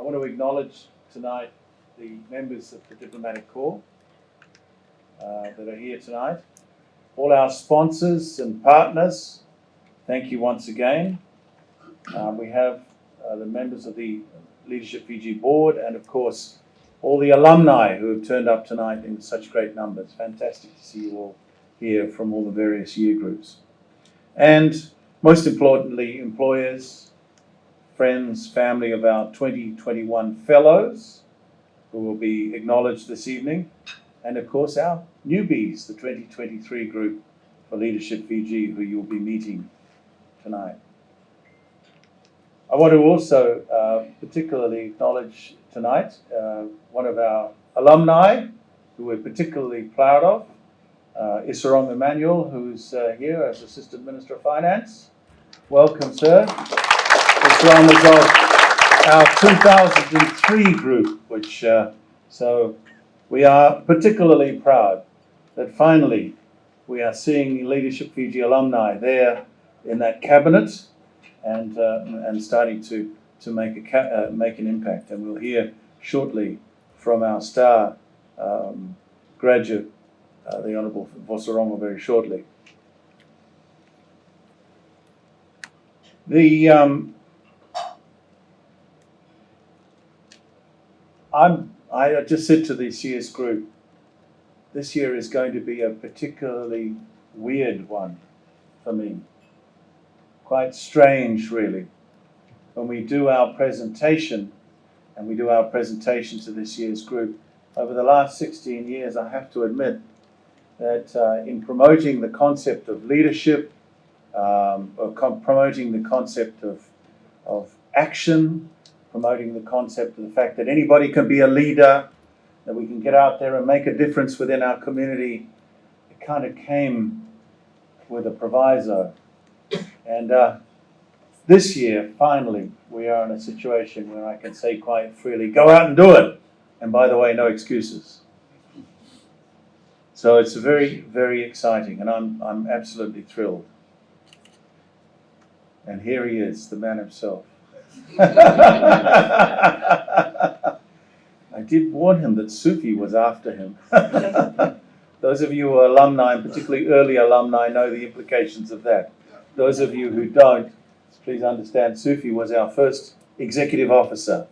want to acknowledge tonight the members of the Diplomatic Corps that are here tonight. All our sponsors and partners, thank you once again. We have the members of the Leadership Fiji board and of course all the alumni who have turned up tonight in such great numbers. Fantastic to see you all here from all the various year groups. And most importantly, employers, friends, family of our 2021 fellows who will be acknowledged this evening. And of course our newbies, the 2023 group for Leadership Fiji, who you'll be meeting tonight. I want to also particularly acknowledge tonight one of our alumni who we're particularly proud of, Isarong Emmanuel, who's here as Assistant Minister of Finance. Welcome, sir. Isarong is of our 2003 group, which so we are particularly proud that finally we are seeing Leadership Fiji alumni there in that cabinet and starting to make an impact. And we'll hear shortly from our star graduate, the Honourable Vosarongo, very shortly. I just said to this year's group, this year is going to be a particularly weird one for me. Quite strange, really. When we do our presentation, and we do our presentation to this year's group, over the last 16 years, I have to admit that in promoting the concept of leadership, promoting the concept of action, promoting the concept of the fact that anybody can be a leader, that we can get out there and make a difference within our community, it kind of came with a proviso. And this year, finally, we are in a situation where I can say quite freely, go out and do it. And by the way, no excuses. So it's very, very exciting, and I'm absolutely thrilled. And here he is, the man himself. I did warn him that Sufi was after him. Those of you who are alumni, and particularly early alumni, know the implications of that. Those of you who don't, please understand, Sufi was our first executive officer.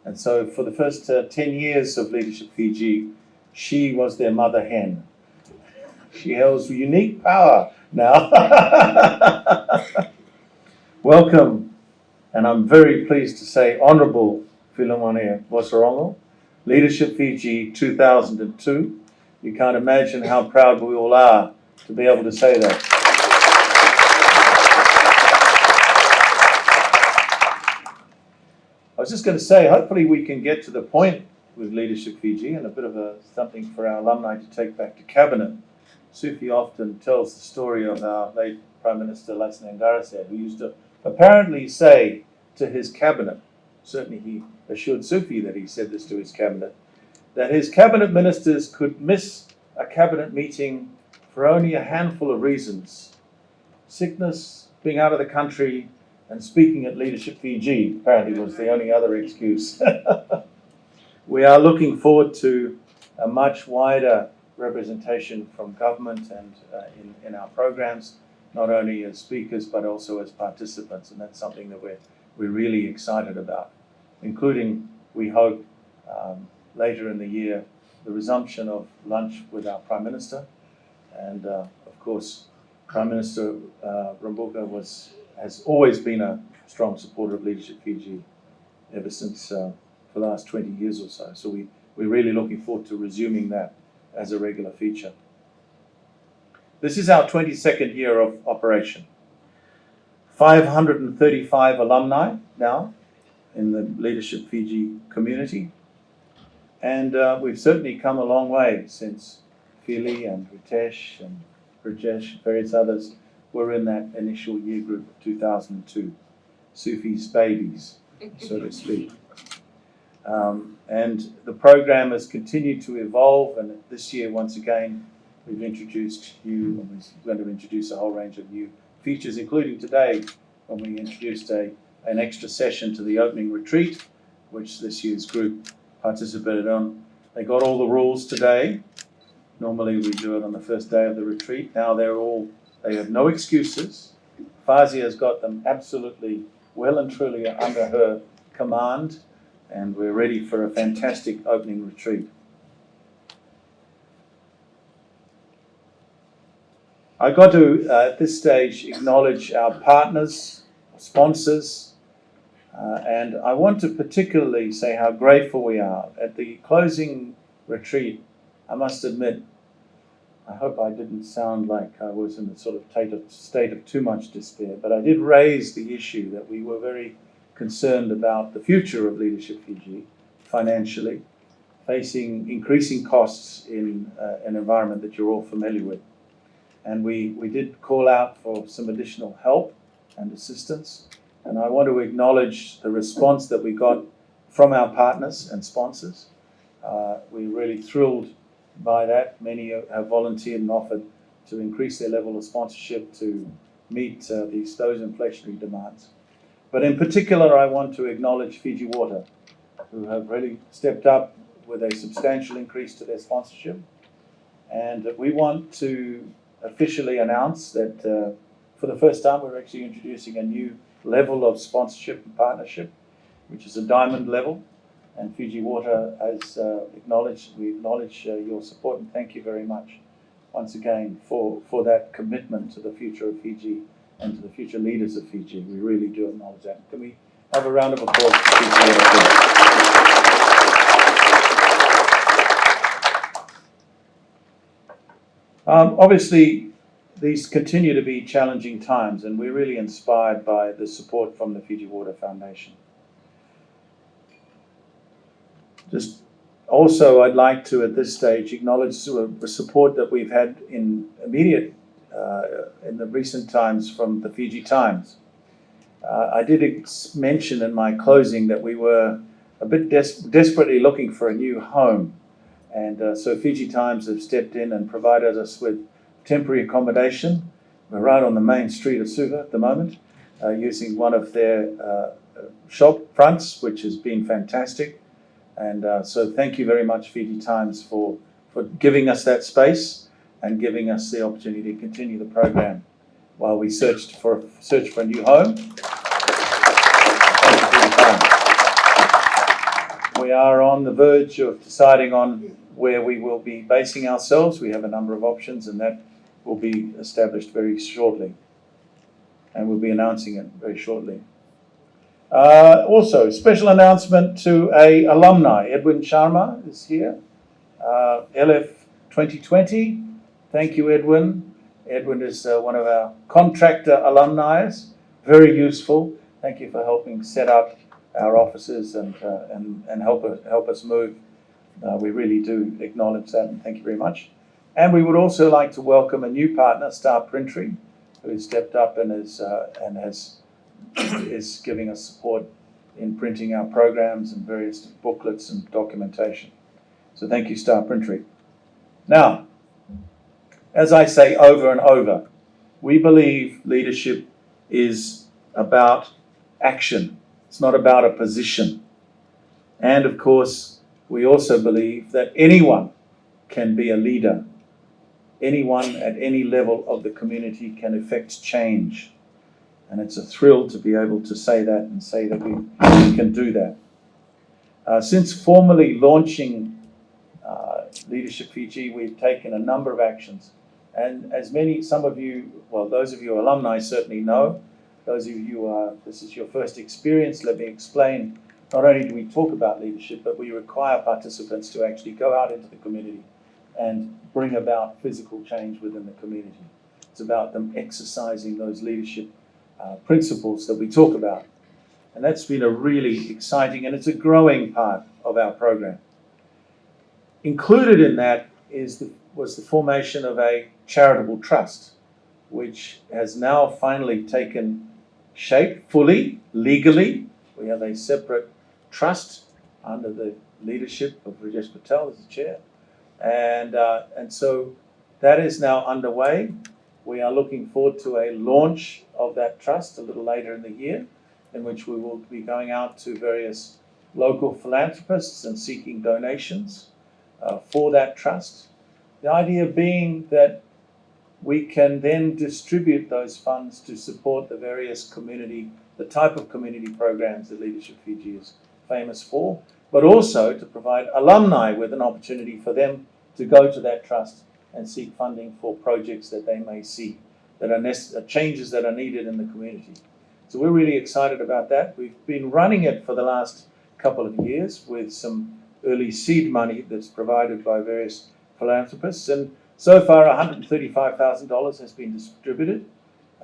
And so for the first 10 years of Leadership Fiji, she was their mother hen. She holds unique power now. Welcome, and I'm very pleased to say, Honourable Philomene Vosarongo, Leadership Fiji 2002. You can't imagine how proud we all are to be able to say that. I was just going to say, hopefully we can get to the point with Leadership Fiji and a bit of something for our alumni to take back to Cabinet. Sufi often tells the story of our late Prime Minister Lasne Ngarase, who used to apparently say to his Cabinet, certainly he assured Sufi that he said this to his Cabinet, that his Cabinet ministers could miss a Cabinet meeting for only a handful of reasons. Sickness, being out of the country, and speaking at Leadership Fiji apparently was the only other excuse. We are looking forward to a much wider representation from government and in our programs, not only as speakers but also as participants, and that's something that we're really excited about, including, we hope, later in the year, the resumption of lunch with our Prime Minister. And of course, Prime Minister Rambuka has always been a strong supporter of Leadership Fiji ever since for the last 20 years or so. So we're really looking forward to resuming that as a regular feature. This is our 22nd year of operation. 535 alumni now in the Leadership Fiji community. And we've certainly come a long way since Philly and Ritesh and Rajesh, various others, were in that initial year group of 2002. Sufi's babies, so to speak. And the program has continued to evolve, and this year, once again, we've introduced new, and we're going to introduce a whole range of new features, including today, when we introduced an extra session to the opening retreat, which this year's group participated on. They got all the rules today. Normally we do it on the first day of the retreat. Now they have no excuses. Fazia has got them absolutely well and truly under her command, and we're ready for a fantastic opening retreat. I got to, at this stage, acknowledge our partners, sponsors, and I want to particularly say how grateful we are. At the closing retreat, I must admit, I hope I didn't sound like I was in a sort of state of too much despair, but I did raise the issue that we were very concerned about the future of Leadership Fiji financially, facing increasing costs in an environment that you're all familiar with. And we did call out for some additional help and assistance. And I want to acknowledge the response that we got from our partners and sponsors. We're really thrilled by that. Many have volunteered and offered to increase their level of sponsorship to meet those inflationary demands. But in particular, I want to acknowledge Fiji Water, who have really stepped up with a substantial increase to their sponsorship. And we want to officially announce that for the first time, we're actually introducing a new level of sponsorship and partnership, which is a diamond level. And Fiji Water has we acknowledge your support, and thank you very much once again for that commitment to the future of Fiji and to the future leaders of Fiji. We really do acknowledge that. Can we have a round of applause for Fiji Water, please? Obviously, these continue to be challenging times, and we're really inspired by the support from the Fiji Water Foundation. Just also, I'd like to, at this stage, acknowledge the support that we've had in the recent times from the Fiji Times. I did mention in my closing that we were a bit desperately looking for a new home. And so Fiji Times have stepped in and provided us with temporary accommodation. We're right on the main street of Suva at the moment, using one of their shop fronts, which has been fantastic. And so thank you very much, Fiji Times, for giving us that space and giving us the opportunity to continue the program while we search for a new home. Thank you, Fiji Times. We are on the verge of deciding on where we will be basing ourselves. We have a number of options, and that will be established very shortly. And we'll be announcing it very shortly. Also, special announcement to a alumni. Edwin Sharma is here. LF 2020. Thank you, Edwin. Edwin is one of our contractor alumni. Very useful. Thank you for helping set up our offices and help us move. We really do acknowledge that, and thank you very much. And we would also like to welcome a new partner, Star Printry, who has stepped up and is giving us support in printing our programs and various booklets and documentation. So thank you, Star Printry. Now, as I say over and over, we believe leadership is about action. It's not about a position. And of course, we also believe that anyone can be a leader. Anyone at any level of the community can effect change. And it's a thrill to be able to say that and say that we can do that. Since formally launching Leadership Fiji, we've taken a number of actions. And some of you, well, those of you alumni certainly know. Those of you this is your first experience, let me explain. Not only do we talk about leadership, but we require participants to actually go out into the community and bring about physical change within the community. It's about them exercising those leadership principles that we talk about. And that's been a really exciting, and it's a growing part of our program. Included in that was the formation of a charitable trust, which has now finally taken shape fully, legally. We have a separate trust under the leadership of Rajesh Patel as the chair. And so that is now underway. We are looking forward to a launch of that trust a little later in the year, in which we will be going out to various local philanthropists and seeking donations for that trust. The idea being that we can then distribute those funds to support the various the type of community programs that Leadership Fiji is famous for, but also to provide alumni with an opportunity for them to go to that trust and seek funding for projects that they may see, that are changes that are needed in the community. So we're really excited about that. We've been running it for the last couple of years with some early seed money that's provided by various philanthropists, and so far $135,000 has been distributed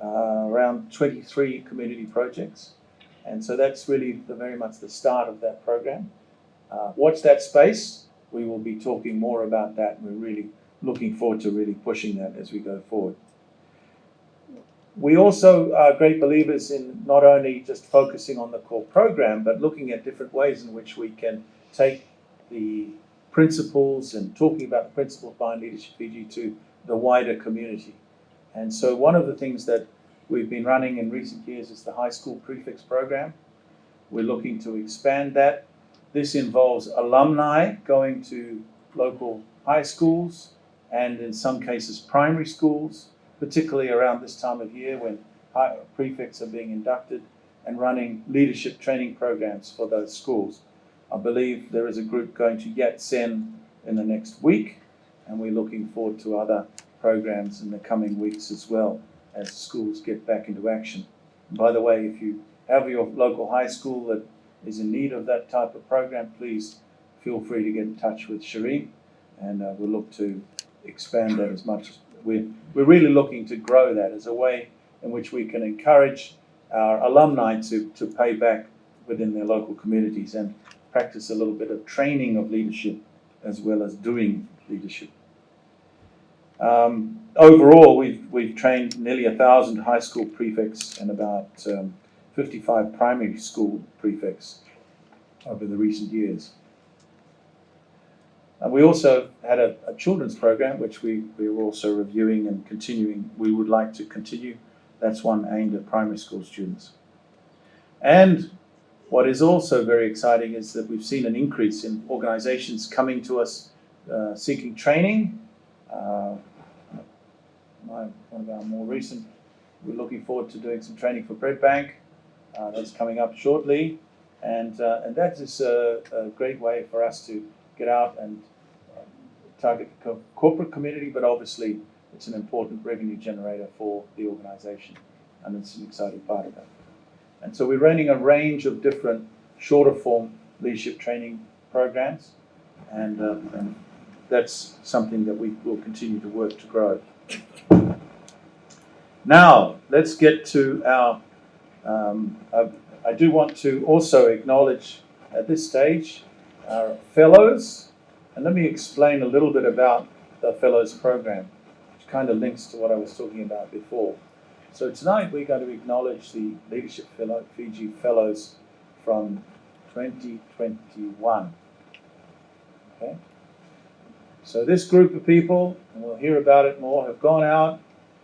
around 23 community projects, and so that's really very much the start of that program. Watch that space. We will be talking more about that, and we're really looking forward to really pushing that as we go forward. We also are great believers in not only just focusing on the core program, but looking at different ways in which we can take the principles and talking about the principles behind Leadership Fiji to the wider community. And so one of the things that we've been running in recent years is the high school prefix program. We're looking to expand that. This involves alumni going to local high schools and in some cases primary schools, particularly around this time of year when prefects are being inducted, and running leadership training programs for those schools. I believe there is a group going to Yat Sen in the next week, and we're looking forward to other programs in the coming weeks as well as schools get back into action. And by the way, if you have your local high school that is in need of that type of program, please feel free to get in touch with Shireen, and we'll look to expand that as much as we're really looking to grow that as a way in which we can encourage our alumni to pay back within their local communities and practice a little bit of training of leadership as well as doing leadership. Overall, we've trained nearly 1,000 high school prefects and about 55 primary school prefects over the recent years. We also had a children's program which we were also reviewing and continuing. We would like to continue. That's one aimed at primary school students. And what is also very exciting is that we've seen an increase in organizations coming to us seeking training. One of our more recent, we're looking forward to doing some training for Bread Bank. That's coming up shortly. And that is a great way for us to get out and target the corporate community, but obviously it's an important revenue generator for the organization, and it's an exciting part of that. And so we're running a range of different shorter form leadership training programs, and that's something that we will continue to work to grow. Now, let's get to our, I do want to also acknowledge at this stage our fellows, and let me explain a little bit about the Fellows program, which kind of links to what I was talking about before. So tonight we're going to acknowledge the Leadership Fiji Fellows from 2021. Okay? So this group of people, and we'll hear about it more, have gone out,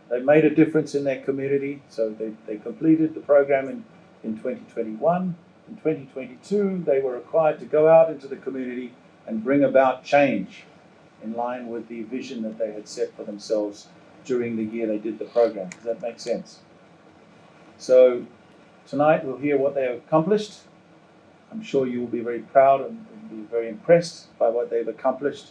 they've made a difference in their community, so they completed the program in 2021. In 2022, they were required to go out into the community and bring about change in line with the vision that they had set for themselves during the year they did the program. Does that make sense? So tonight we'll hear what they have accomplished. I'm sure you will be very proud and be very impressed by what they've accomplished,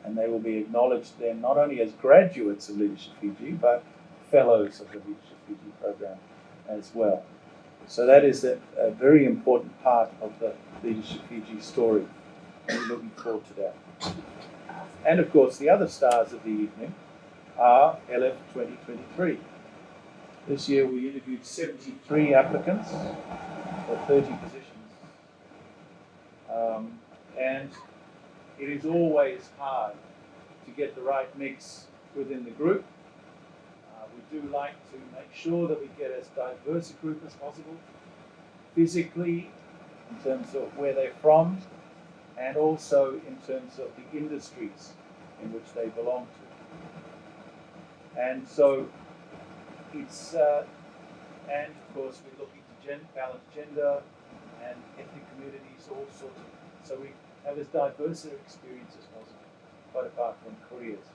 and they will be acknowledged then not only as graduates of Leadership Fiji, but fellows of the Leadership Fiji program as well. So that is a very important part of the Leadership Fiji story. We're looking forward to that. And of course, the other stars of the evening are LF 2023. This year we interviewed 73 applicants for 30 positions. And it is always hard to get the right mix within the group. We do like to make sure that we get as diverse a group as possible, physically, in terms of where they're from, and also in terms of the industries in which they belong to. And so it's, and of course we're looking to balance gender and ethnic communities, all sorts of. So we have as diverse an experience as possible, quite apart from careers.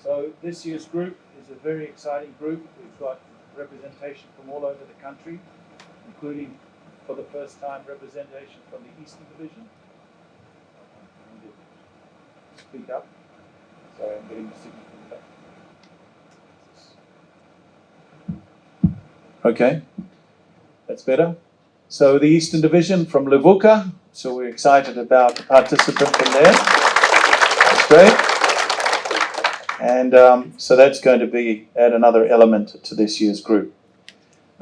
So this year's group is a very exciting group. We've got representation from all over the country, including, for the first time, representation from the Eastern Division. Speak up. Sorry, I'm getting the signal from the back. Okay, that's better. So the Eastern Division from Levuka. So we're excited about the participant from there. That's great. And so that's going to add another element to this year's group.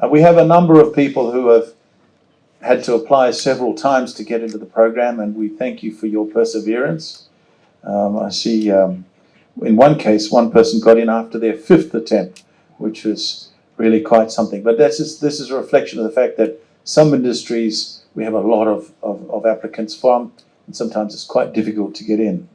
We have a number of people who have had to apply several times to get into the program, and we thank you for your perseverance. I see in one case, one person got in after their 5th attempt, which was really quite something. But this is a reflection of the fact that some industries we have a lot of applicants from, and sometimes it's quite difficult to get in.